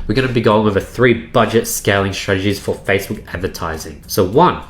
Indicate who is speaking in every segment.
Speaker 1: we're going to be going over 3 budget scaling strategies for Facebook advertising. So 1,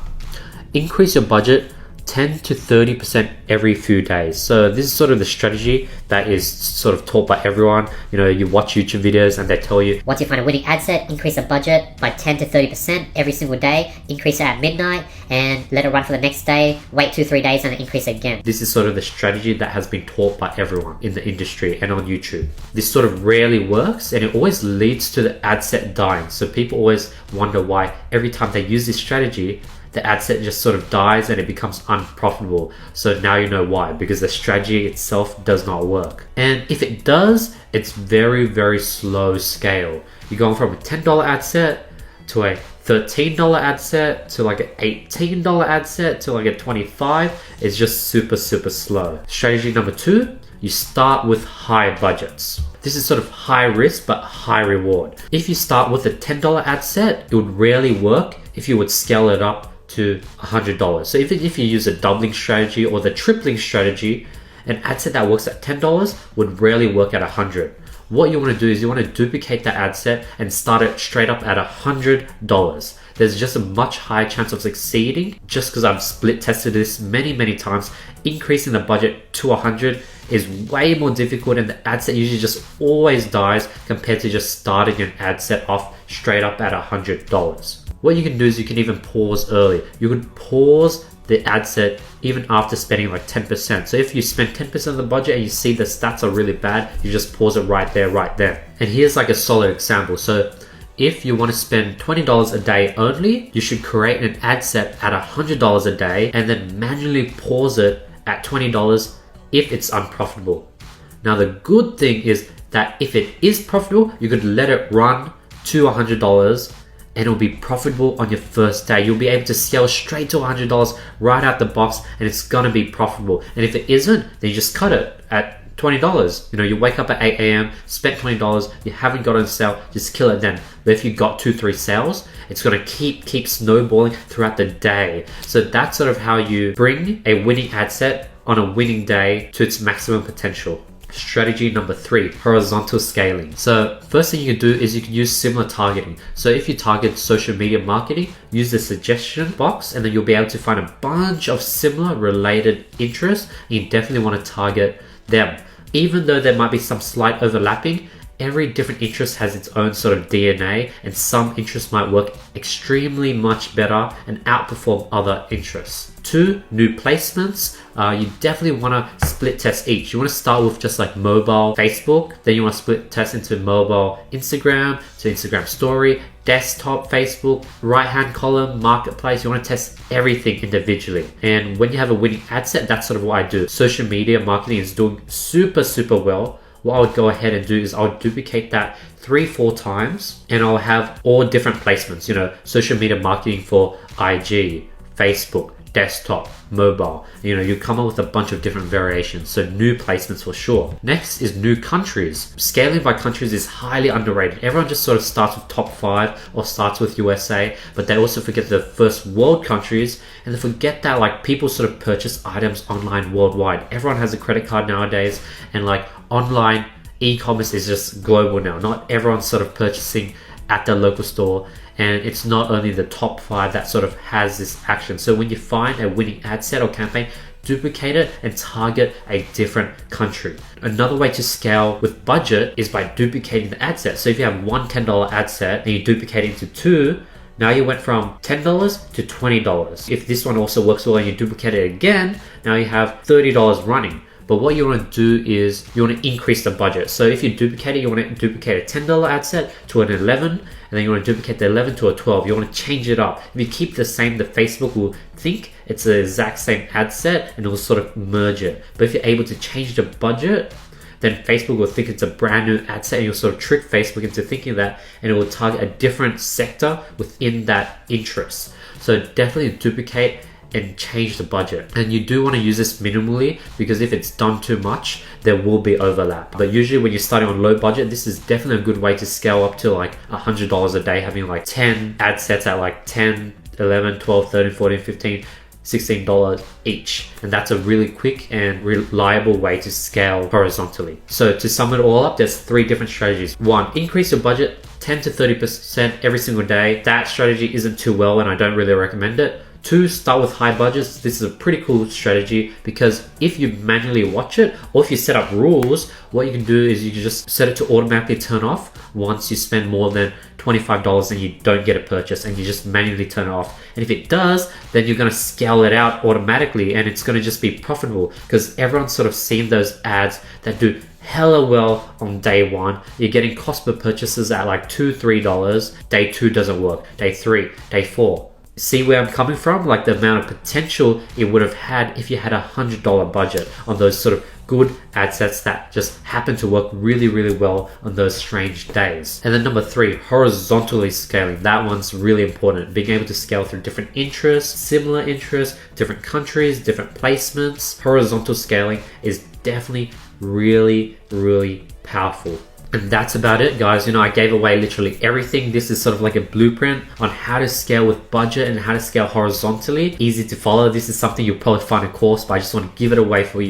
Speaker 1: increase your budget 10 to 30% every few days. So this is sort of the strategy that is sort of taught by everyone. You know, you watch YouTube videos and they tell you,
Speaker 2: once you find a winning ad set, increase the budget by 10 to 30% every single day, increase it at midnight and let it run for the next day, wait 2-3 days and then increase it again.
Speaker 1: this is sort of the strategy that has been taught by everyone in the industry and on YouTube. This sort of rarely works and it always leads to the ad set dying. So people always wonder why every time they use this strategy, the ad set just sort of dies and it becomes unprofitable. So now you know why, because the strategy itself does not work. And if it does, it's very, very slow scale. You're going from a $10 ad set to a $13 ad set to like an $18 ad set to like a $25. It's just super, super slow. Strategy number 2, you start with high budgets. This is sort of high risk but high reward. If you start with a $10 ad set, it would rarely work if you would scale it up to $100. So if you use a doubling strategy or the tripling strategy, an ad set that works at $10 would rarely work at $100. What you want to do is you want to duplicate that ad set and start it straight up at $100. There's just a much higher chance of succeeding just because I've split tested this many times. Increasing the budget to 100 is way more difficult and the ad set usually just always dies compared to just starting an ad set off straight up at $100. What you can do is you can even pause early. You could pause the ad set even after spending like 10%. So if you spend 10% of the budget and you see the stats are really bad, you just pause it right there. And here's like a solid example. So if you want to spend $20 a day only, you should create an ad set at $100 a day and then manually pause it at $20 if it's unprofitable. Now the good thing is that if it is profitable, you could let it run to $100 and it'll be profitable on your first day. You'll be able to scale straight to $100 right out the box and it's gonna be profitable. And if it isn't, then you just cut it at $20. You know, you wake up at 8 a.m., spent $20, you haven't got on sale, just kill it then. But if you got 2-3 sales, it's gonna keep snowballing throughout the day. So that's sort of how you bring a winning ad set on a winning day to its maximum potential. Strategy number 3, horizontal scaling. So first thing you can do is you can use similar targeting. So if you target social media marketing, use the suggestion box and then you'll be able to find a bunch of similar related interests. You definitely want to target them. Even though there might be some slight overlapping, every different interest has its own sort of DNA and some interests might work extremely much better and outperform other interests. 2, new placements. You definitely want to split test each. You want to start with just like mobile Facebook, then you want to split test into mobile Instagram, to Instagram story, desktop Facebook, right hand column, marketplace. You want to test everything individually. And when you have a winning ad set, that's sort of what I do. Social media marketing is doing super well. What I would go ahead and do is I would duplicate that 3-4 times and I'll have all different placements, you know, social media marketing for IG, Facebook, desktop, mobile. You know, you come up with a bunch of different variations. So new placements for sure. Next is new countries. Scaling by countries is highly underrated. Everyone just sort of starts with top 5 or starts with USA, but they also forget the first world countries and they forget that like people sort of purchase items online worldwide. Everyone has a credit card nowadays and like online e-commerce is just global now. Not everyone's sort of purchasing at their local store. And it's not only the top 5 that sort of has this action. So when you find a winning ad set or campaign, duplicate it and target a different country. Another way to scale with budget is by duplicating the ad set. So if you have one $10 ad set and you duplicate it into 2, now you went from $10 to $20. If this one also works well and you duplicate it again, now you have $30 running. But what you want to do is you want to increase the budget. So if you duplicate it, you want to duplicate a $10 ad set to an 11, and then you want to duplicate the 11 to a 12. You want to change it up. If you keep the same, the Facebook will think it's the exact same ad set and it will sort of merge it. But if you're able to change the budget, then Facebook will think it's a brand new ad set and you'll sort of trick Facebook into thinking that, and it will target a different sector within that interest. So definitely duplicate and change the budget. And you do want to use this minimally because if it's done too much, there will be overlap. But usually when you're starting on low budget, this is definitely a good way to scale up to like $100 a day, having like 10 ad sets at like 10, 11, 12, 13, 14, 15, $16 each. And that's a really quick and reliable way to scale horizontally. So to sum it all up, there's 3 different strategies. 1, increase your budget 10 to 30% every single day. That strategy isn't too well and I don't really recommend it. 2, start with high budgets. This is a pretty cool strategy because if you manually watch it or if you set up rules, what you can do is you can just set it to automatically turn off once you spend more than $25 and you don't get a purchase, and you just manually turn it off. And if it does, then you're going to scale it out automatically and it's going to just be profitable because everyone's sort of seen those ads that do hella well on day 1. You're getting cost per purchases at like $2-3. Day 2 doesn't work. Day 3, day 4. See where I'm coming from? Like the amount of potential it would have had if you had $100 budget on those sort of good ad sets that just happen to work really, really well on those strange days. And then number 3, horizontally scaling. That one's really important. Being able to scale through different interests, similar interests, different countries, different placements. Horizontal scaling is definitely really, really powerful. And that's about it, guys. I gave away literally everything. This is sort of like a blueprint on how to scale with budget and how to scale horizontally. Easy to follow. This is something you'll probably find a course, but I just want to give it away for you